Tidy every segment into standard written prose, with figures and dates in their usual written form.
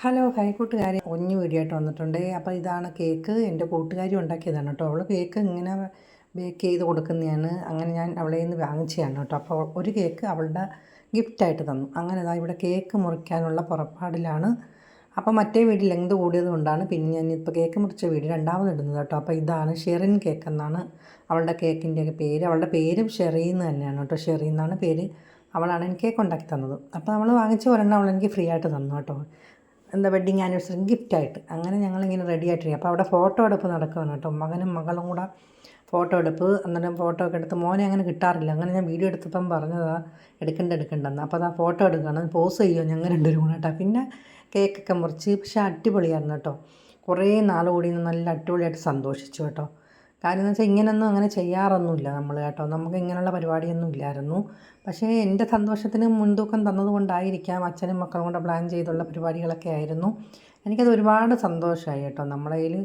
Hello hi കൂട്ടുകാരി, കുഞ്ഞു video ആയിട്ട് വന്നിട്ടുണ്ട്. അപ്പോൾ ഇതാണ് കേക്ക്. എൻ്റെ കൂട്ടുകാരി ഉണ്ടാക്കിയതാണ് കേട്ടോ. അവൾ കേക്ക് ഇങ്ങനെ ബേക്ക് ചെയ്ത് കൊടുക്കുന്നതാണ്. അങ്ങനെ ഞാൻ അവളെ നിന്ന് വാങ്ങിച്ചതാണ് കേട്ടോ. അപ്പോൾ ഒരു കേക്ക് അവളുടെ ഗിഫ്റ്റായിട്ട് തന്നു. അങ്ങനെ ഇതാ ഇവിടെ കേക്ക് മുറിക്കാനുള്ള പുറപ്പാടിലാണ്. അപ്പോൾ മറ്റേ വീഡിയോ ലെങ്ത് കൂടിയത് കൊണ്ടാണ് പിന്നെ ഞാനിപ്പോൾ കേക്ക് മുറിച്ച വീഡിയോ രണ്ടാമത് ഇടുന്നത് കേട്ടോ. അപ്പോൾ ഇതാണ് ഷെറിൻ കേക്ക് എന്നാണ് അവളുടെ കേക്കിൻ്റെയൊക്കെ പേര്. അവളുടെ പേരും ഷെറീന്ന് തന്നെയാണ് കേട്ടോ. ഷെറി എന്നാണ് പേര്. അവളാണ് എനിക്ക് കേക്ക് ഉണ്ടാക്കി തന്നത്. അപ്പോൾ നമ്മൾ വാങ്ങിച്ച ഒരെണ്ണം അവൾ എനിക്ക് ഫ്രീ ആയിട്ട് തന്നു കേട്ടോ. എന്താ വെഡ്ഡിങ് ആനിവേഴ്സറി ഗിഫ്റ്റായിട്ട്. അങ്ങനെ ഞങ്ങളിങ്ങനെ റെഡി ആയിട്ടിരിക്കും. അപ്പോൾ അവിടെ ഫോട്ടോ എടുപ്പ് നടക്കുകയാണ് കേട്ടോ. മകനും മകളും കൂടെ ഫോട്ടോ എടുപ്പ്. അന്നേരം ഫോട്ടോ ഒക്കെ എടുത്ത് മോനെ അങ്ങനെ കിട്ടാറില്ല. അങ്ങനെ ഞാൻ വീഡിയോ എടുത്തപ്പം പറഞ്ഞതാ എടുക്കണ്ടെന്ന്. അപ്പോൾ അതാ ഫോട്ടോ എടുക്കണം, പോസ് ചെയ്യുമോ ഞങ്ങൾ രണ്ടുപേരും കൂടെ കേട്ടോ. പിന്നെ കേക്കൊക്കെ മുറിച്ച്. പക്ഷേ അടിപൊളിയായിരുന്നു കേട്ടോ. കുറേ നാൾ കൂടി നല്ല അടിപൊളിയായിട്ട് സന്തോഷിച്ചു കേട്ടോ. കാര്യം എന്ന് വെച്ചാൽ ഇങ്ങനെയൊന്നും അങ്ങനെ ചെയ്യാറൊന്നുമില്ല നമ്മൾ കേട്ടോ. നമുക്ക് ഇങ്ങനെയുള്ള പരിപാടിയൊന്നും ഇല്ലായിരുന്നു. പക്ഷേ എൻ്റെ സന്തോഷത്തിന് മുൻതൂക്കം തന്നതുകൊണ്ടായിരിക്കാം അച്ഛനും മക്കളും കൂടെ പ്ലാൻ ചെയ്തുള്ള പരിപാടികളൊക്കെ ആയിരുന്നു. എനിക്കത് ഒരുപാട് സന്തോഷമായി കേട്ടോ. നമ്മളെ കയ്യിൽ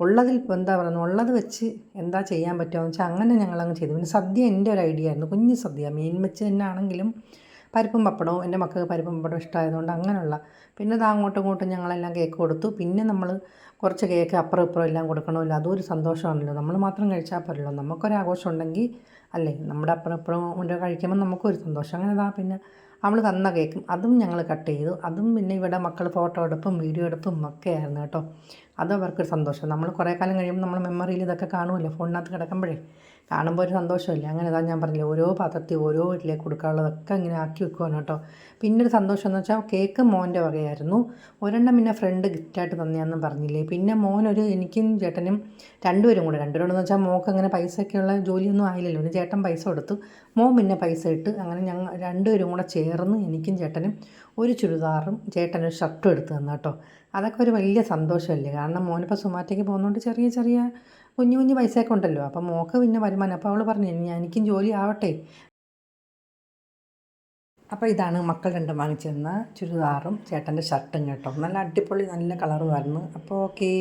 ഉള്ളതിൽ എന്താ പറയുന്നത്, ഉള്ളത് വെച്ച് എന്താ ചെയ്യാൻ പറ്റുമോ വെച്ചാൽ അങ്ങനെ ഞങ്ങളങ്ങ് ചെയ്തു. പിന്നെ സദ്യ എൻ്റെ ഒരു ഐഡിയ ആയിരുന്നു. കുഞ്ഞ് സദ്യ, മീൻ വെച്ച് തന്നെ ആണെങ്കിലും പരിപ്പും പപ്പടവും, എൻ്റെ മക്കൾക്ക് പരിപ്പും പപ്പടവും ഇഷ്ടമായതുകൊണ്ട് അങ്ങനെയുള്ള. പിന്നെ അത് അങ്ങോട്ടും ഇങ്ങോട്ടും ഞങ്ങളെല്ലാം കേക്ക് കൊടുത്തു. പിന്നെ നമ്മൾ കുറച്ച് കേക്ക് അപ്പുറം ഇപ്പുറം എല്ലാം കൊടുക്കണമല്ലോ. അതൊരു സന്തോഷമാണല്ലോ. നമ്മൾ മാത്രം കഴിച്ചാൽ പോരല്ലോ. നമുക്കൊരാഘോഷം ഉണ്ടെങ്കിൽ അല്ലേ, നമ്മുടെ അപ്പുറം ഇപ്പുറം കൊണ്ട് കഴിക്കുമ്പോൾ നമുക്കൊരു സന്തോഷം. അങ്ങനെ പിന്നെ അവൾ തന്ന കേക്കും അതും ഞങ്ങൾ കട്ട് ചെയ്തു. അതും പിന്നെ ഇവിടെ മക്കൾ ഫോട്ടോ എടുപ്പും വീഡിയോ എടുപ്പും ഒക്കെ ആയിരുന്നു കേട്ടോ. അത് അവർക്കൊരു സന്തോഷം. നമ്മൾ കുറേ കാലം കഴിയുമ്പോൾ നമ്മൾ മെമ്മറിയിൽ ഇതൊക്കെ കാണുമല്ലോ, ഫോണിനകത്ത് കിടക്കുമ്പോഴേ കാണുമ്പോൾ ഒരു സന്തോഷമില്ല. അങ്ങനെ ഇതാ ഞാൻ പറഞ്ഞില്ലേ, ഓരോ പാത്രത്തിൽ ഓരോ വീട്ടിലേക്ക് കൊടുക്കാനുള്ളതൊക്കെ ഇങ്ങനെ ആക്കി വെക്കുവാണ് കേട്ടോ. പിന്നെ ഒരു സന്തോഷം എന്ന് വെച്ചാൽ കേക്ക് മോൻ്റെ വകയായിരുന്നു. ഒരെണ്ണം പിന്നെ ഫ്രണ്ട് ഗിഫ്റ്റായിട്ട് തന്നെയാണെന്ന് പറഞ്ഞില്ലേ. പിന്നെ മോനൊരു, എനിക്കും ചേട്ടനും രണ്ടുപേരും എന്ന് വെച്ചാൽ മോൾക്ക് അങ്ങനെ പൈസയൊക്കെയുള്ള ജോലിയൊന്നും ആയില്ലല്ലോ. ഒരു ചേട്ടൻ പൈസ കൊടുത്തു, മോൻ പിന്നെ പൈസ ഇട്ട്. അങ്ങനെ ഞങ്ങൾ രണ്ടുപേരും കൂടെ ചേർന്ന് എനിക്കും ചേട്ടനും ഒരു ചുരിദാറും ചേട്ടനൊരു ഷർട്ടും എടുത്ത് തന്നു കേട്ടോ. അതൊക്കെ ഒരു വലിയ സന്തോഷമല്ലേ. കാരണം മോനിപ്പോൾ സുമാറ്റയ്ക്ക് പോകുന്നതുകൊണ്ട് ചെറിയ ചെറിയ കുഞ്ഞു കുഞ്ഞു പൈസയൊക്കെ ഉണ്ടല്ലോ. അപ്പം മോൾക്ക് പിന്നെ വരുമാനം. അപ്പോൾ അവൾ പറഞ്ഞു എനിക്കും ജോലി ആവട്ടെ. അപ്പോൾ ഇതാണ് മക്കൾ രണ്ടും വാങ്ങിച്ചിരുന്ന ചുരിദാറും ചേട്ടൻ്റെ ഷർട്ടും കേട്ടോ. നല്ല അടിപൊളി നല്ല കളറുമായിരുന്നു. അപ്പോൾ ഓക്കേ.